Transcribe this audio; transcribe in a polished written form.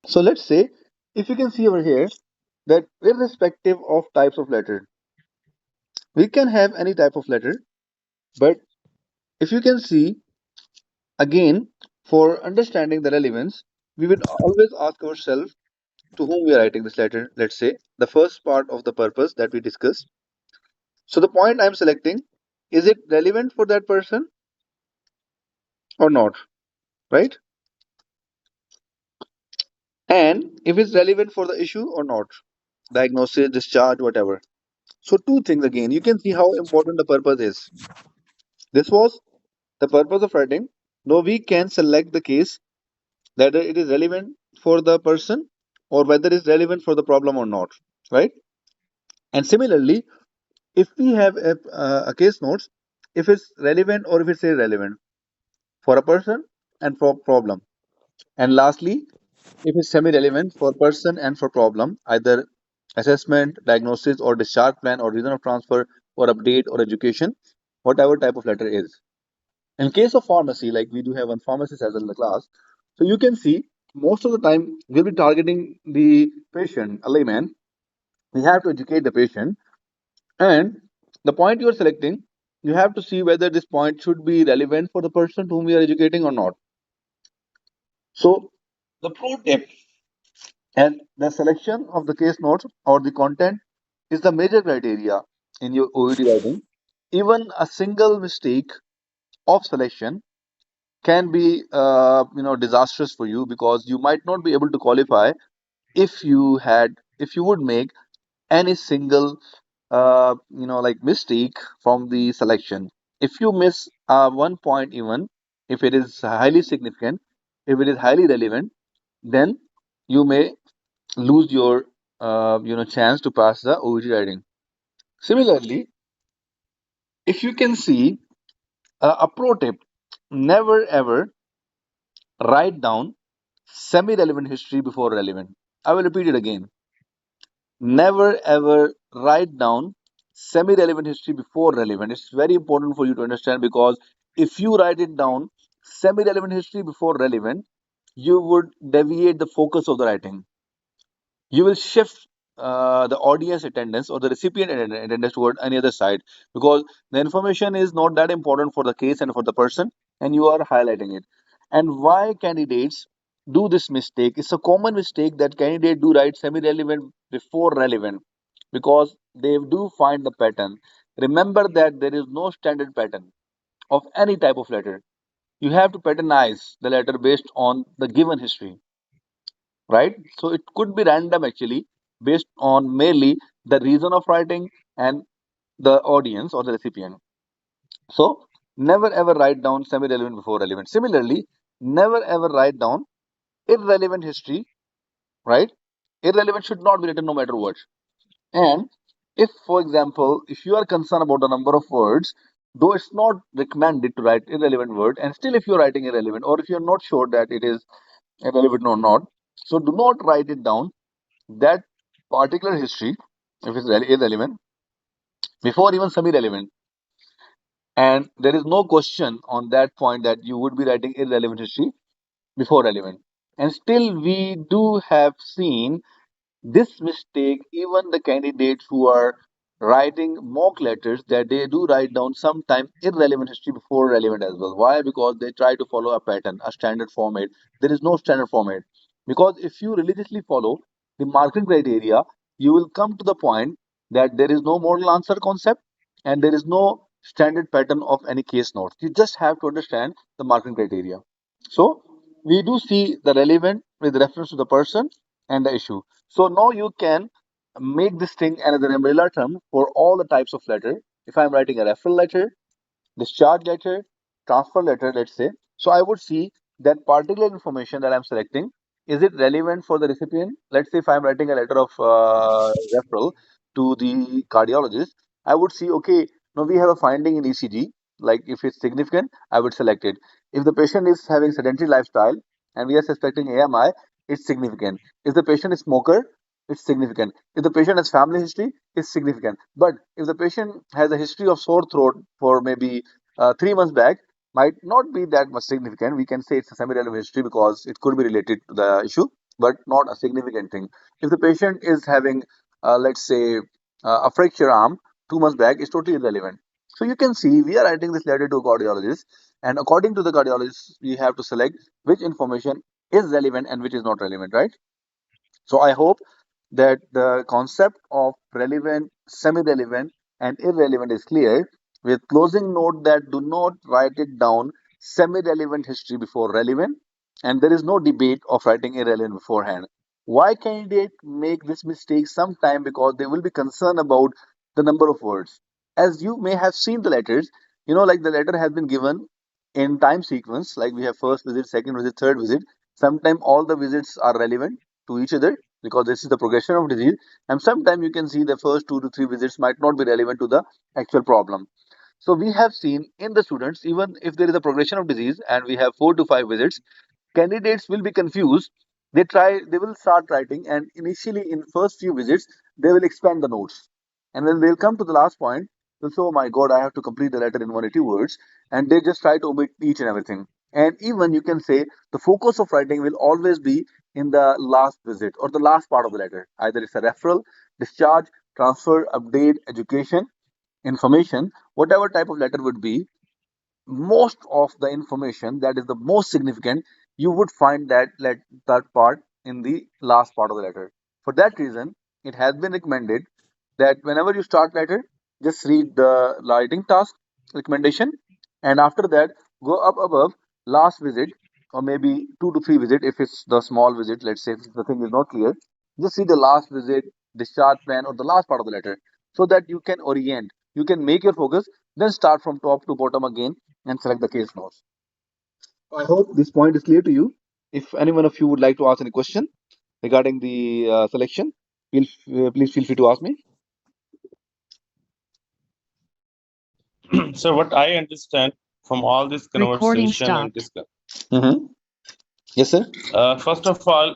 So let's say if you can see over here that irrespective of types of letter, we can have any type of letter, but if you can see again, for understanding the relevance, we would always ask ourselves to whom we are writing this letter. Let's say the first part of the purpose that we discussed. So the point I'm selecting, is it relevant for that person or not, right? And if it's relevant for the issue or not, diagnosis, discharge, whatever. So two things again, you can see how important the purpose is. This was the purpose of writing. Now we can select the case whether it is relevant for the person or whether it's relevant for the problem or not, right? And similarly, if we have a case notes, if it's relevant or if it's irrelevant for a person and for problem. And lastly, if it's semi-relevant for person and for problem, either assessment, diagnosis, or discharge plan, or reason of transfer, or update, or education, whatever type of letter is. In case of pharmacy, like we do have one pharmacist as well in the class, so you can see most of the time we'll be targeting the patient, a layman. We have to educate the patient, and the point you are selecting, you have to see whether this point should be relevant for the person whom we are educating or not. So the pro tip and the selection of the case notes or the content is the major criteria in your OED writing. Even a single mistake of selection can be disastrous for you, because you might not be able to qualify if you would make any single like mistake from the selection. If you miss one point, even if it is highly significant, if it is highly relevant, then you may lose your chance to pass the OET writing. Similarly, if you can see a pro tip, never ever write down semi-relevant history before relevant. I will repeat it again. Never ever write down semi-relevant history before relevant. It's very important for you to understand, because if you write it down semi-relevant history before relevant, you would deviate the focus of the writing. You will shift the audience attendance or the recipient attendance toward any other side, because the information is not that important for the case and for the person, and you are highlighting it. And why candidates do this mistake? It's a common mistake that candidates do write semi-relevant before relevant, because they do find the pattern. Remember that there is no standard pattern of any type of letter. You have to patternize the letter based on the given history, right? So it could be random actually, based on merely the reason of writing and the audience or the recipient. So never ever write down semi-relevant before relevant. Similarly, never ever write down irrelevant history, right? Irrelevant should not be written no matter what. And if, for example, if you are concerned about the number of words, though it's not recommended to write irrelevant word, and still if you're writing irrelevant, or if you're not sure that it is irrelevant or not, so do not write it down that particular history, if it's irrelevant, before even semi-relevant. And there is no question on that point that you would be writing irrelevant history before relevant. And still we do have seen this mistake, even the candidates who are writing mock letters, that they do write down sometime irrelevant history before relevant as well. Why? Because they try to follow a pattern, a standard format. There is no standard format. Because if you religiously follow the marking criteria, you will come to the point that there is no model answer concept and there is no standard pattern of any case notes. You just have to understand the marking criteria. So we do see the relevant with reference to the person and the issue. So now you can make this thing another umbrella term for all the types of letter. If I'm writing a referral letter, discharge letter, transfer letter, let's say, so I would see that particular information that I'm selecting, is it relevant for the recipient? Let's say if I'm writing a letter of referral to the cardiologist, I would see, okay, now we have a finding in ECG, like if it's significant, I would select it. If the patient is having sedentary lifestyle and we are suspecting AMI, it's significant. If the patient is smoker, it's significant. If the patient has family history, it's significant. But if the patient has a history of sore throat for maybe 3 months back, might not be that much significant. We can say it's a semi-relevant history because it could be related to the issue. but not a significant thing. If the patient is having, let's say, a fracture arm 2 months back, is totally irrelevant. So you can see we are writing this letter to a cardiologist, and according to the cardiologist, we have to select which information is relevant and which is not relevant, right? So I hope that the concept of relevant, semi-relevant, and irrelevant is clear. With closing note that do not write it down semi-relevant history before relevant, and there is no debate of writing irrelevant beforehand. Why candidate make this mistake sometime? Because they will be concerned about the number of words. As you may have seen the letters, like the letter has been given in time sequence, like we have first visit, second visit, third visit. Sometimes all the visits are relevant to each other because this is the progression of disease, and sometimes you can see the first 2 to 3 visits might not be relevant to the actual problem. So we have seen in the students, even if there is a progression of disease and we have 4 to 5 visits, candidates will be confused. They will start writing, and initially in first few visits they will expand the notes, and when they'll come to the last point, they'll say, oh my god, I have to complete the letter in 180 words, and they just try to omit each and everything. And even you can say the focus of writing will always be in the last visit or the last part of the letter. Either it's a referral, discharge, transfer, update, education, information, whatever type of letter would be, most of the information that is the most significant, you would find that part in the last part of the letter. For that reason, it has been recommended that whenever you start letter, just read the writing task recommendation, and after that go up above last visit, or maybe 2 to 3 visit. If it's the small visit, let's say if the thing is not clear, just see the last visit, discharge plan, or the last part of the letter, so that you can orient, you can make your focus, then start from top to bottom again and select the case notes. I hope this point is clear to you. If any one of you would like to ask any question regarding the selection, please feel free to ask me. So what I understand from all this Recording conversation and stopped. discussion, Mm-hmm. Yes, sir. first of all,